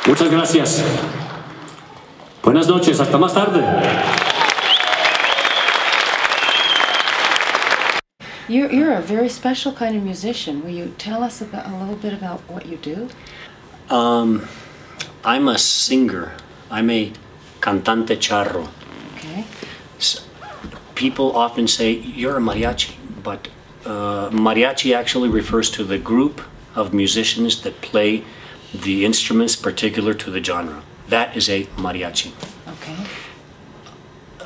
Muchas gracias. Buenas noches, hasta más tarde. You're a very special kind of musician. Will you tell us a little bit about what you do? I'm a singer. I'm a cantante charro. Okay. People often say, you're a mariachi, but mariachi actually refers to the group of musicians that play the instruments particular to the genre. That is a mariachi. Okay.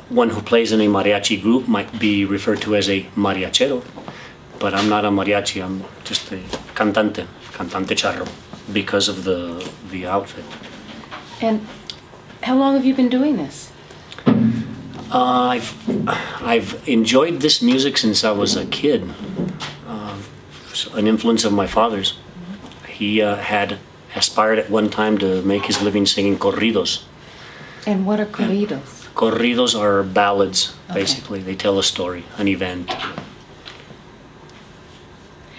One who plays in a mariachi group might be referred to as a mariachero, but I'm not a mariachi, I'm just a cantante charro, because of the outfit. And how long have you been doing this? I've enjoyed this music since I was a kid. An influence of my father's. He had aspired at one time to make his living singing corridos. And what are corridos? Corridos are ballads, Okay. basically. They tell a story, an event.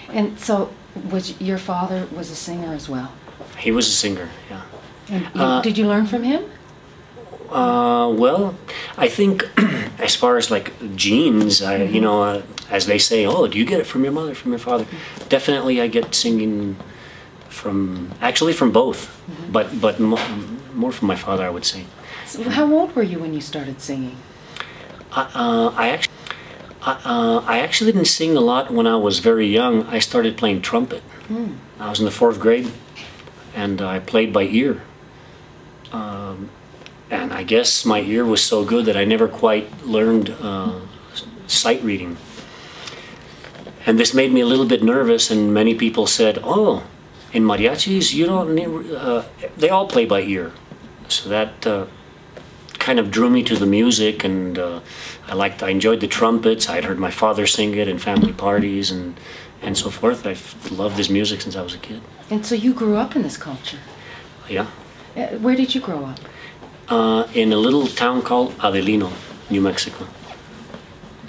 And so, your father was a singer as well? He was a singer, yeah. And did you learn from him? Well, I think as far as like genes, you know, as they say, oh, do you get it from your mother, from your father? Definitely I get singing actually from both, but more from my father, I would say. So how old were you when you started singing? I actually didn't sing a lot when I was very young. I started playing trumpet. I was in the 4th grade, and I played by ear. And I guess my ear was so good that I never quite learned sight reading. And this made me a little bit nervous, and many people said, oh, in mariachis, you don't need, they all play by ear. So that kind of drew me to the music, and I enjoyed the trumpets. I'd heard my father sing it in family parties and so forth. I've loved this music since I was a kid. And so you grew up in this culture? Yeah. Where did you grow up? In a little town called Adelino, New Mexico.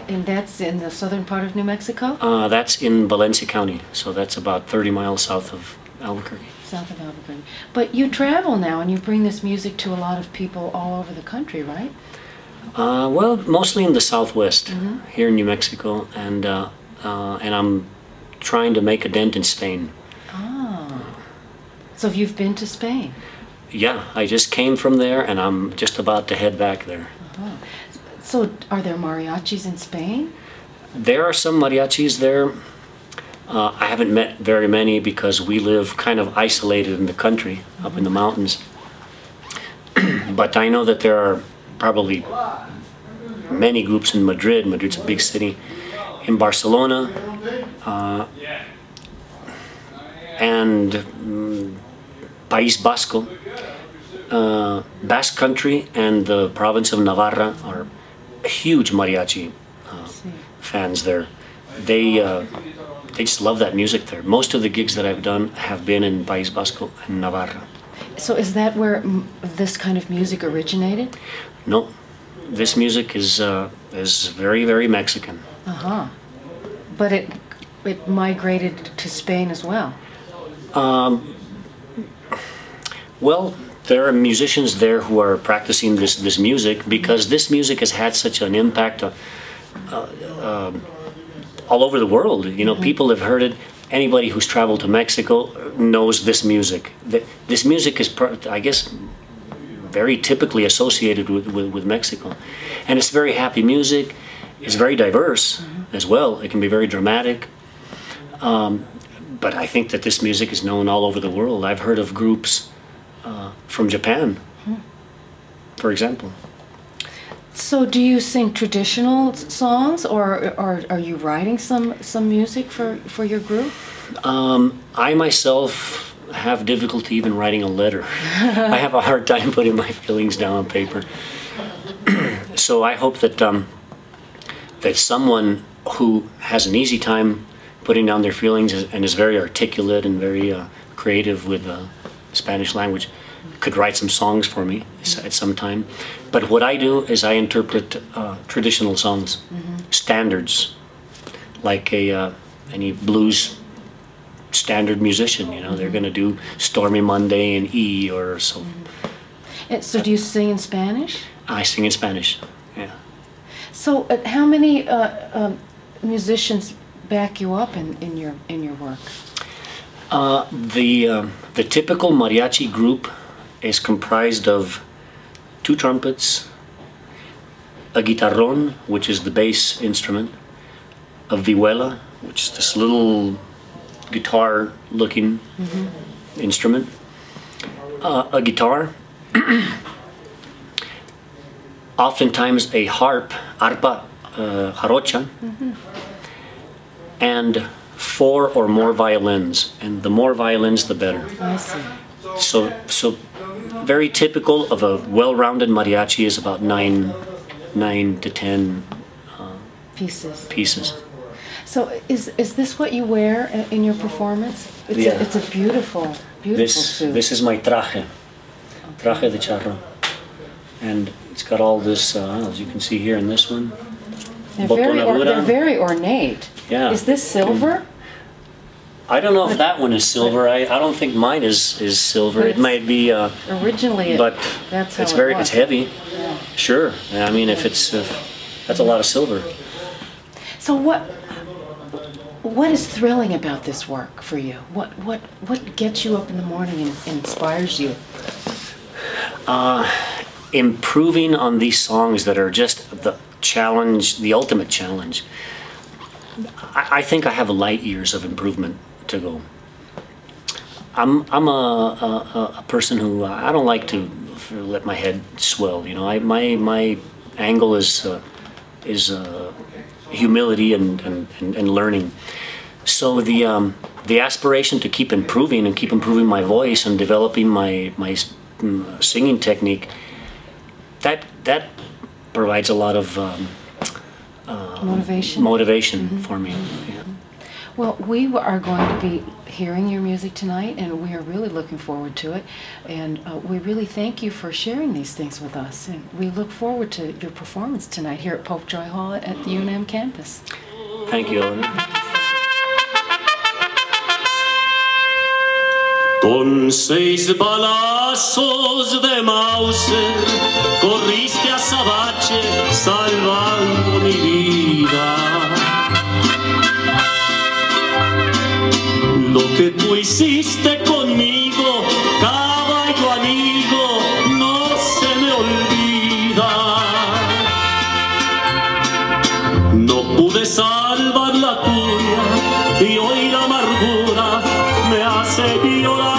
And that's in the southern part of New Mexico? That's in Valencia County, so that's about 30 miles south of Albuquerque. South of Albuquerque. But you travel now and you bring this music to a lot of people all over the country, right? Well, mostly in the Southwest, here in New Mexico, and I'm trying to make a dent in Spain. Ah. So you've been to Spain? Yeah, I just came from there, and I'm just about to head back there. So are there mariachis in Spain? There are some mariachis there. I haven't met very many because we live kind of isolated in the country, up in the mountains. But I know that there are probably many groups in Madrid. Madrid's a big city. In Barcelona, and País Vasco, Basque Country and the province of Navarra are huge mariachi fans there. They just love that music there. Most of the gigs that I've done have been in País Vasco and Navarra. So is that where this kind of music originated? No, this music is very, very Mexican. But it migrated to Spain as well. Well, there are musicians there who are practicing this music because this music has had such an impact all over the world. You know, people have heard it. Anybody who's traveled to Mexico knows this music. This music is, I guess, very typically associated with Mexico. And it's very happy music. It's very diverse as well. It can be very dramatic. But I think that this music is known all over the world. I've heard of groups from Japan, for example. So do you sing traditional songs, or are you writing some music for your group? I myself have difficulty even writing a letter. I have a hard time putting my feelings down on paper. So I hope that that someone who has an easy time putting down their feelings and is very articulate and very creative with the Spanish language could write some songs for me at some time. But what I do is I interpret traditional songs, standards, like any blues standard musician. You know, they're going to do Stormy Monday in E or so. So do you sing in Spanish? I sing in Spanish. Yeah. So how many musicians back you up in your work? The typical mariachi group is comprised of 2 trumpets, a guitarrón, which is the bass instrument, a vihuela, which is this little guitar-looking instrument, a guitar, oftentimes a harp, arpa, jarocha, and 4 or more violins, and the more violins, the better. I see. So very typical of a well-rounded mariachi is about 9 to 10 pieces. So is this what you wear in your performance? It's a beautiful suit. This is my traje de charro, and it's got all this, as you can see here in this one. They're very ornate. Yeah. Is this silver? I don't know if that one is silver. I don't think mine is silver. It might be. Originally, but that's how it's heavy. Yeah. Sure. I mean, if that's a lot of silver. So what is thrilling about this work for you? What gets you up in the morning and inspires you? Improving on these songs that are just the challenge, the ultimate challenge. I think I have light years of improvement to go. I'm a person who I don't like to let my head swell. You know, my angle is humility and learning. So the aspiration to keep improving and keep improving my voice and developing my singing technique, that provides a lot of motivation for me. Yeah. Well, we are going to be hearing your music tonight, and we are really looking forward to it. And we really thank you for sharing these things with us. And we look forward to your performance tonight here at Popejoy Hall at the UNM campus. Thank you, Eleanor. Con 6 balazos de Mauser corriste a Sabache salvando mi vida. Lo que tú hiciste conmigo, caballo amigo, no se me olvida. No pude salvar la tuya y hoy la amargura me hace llorar.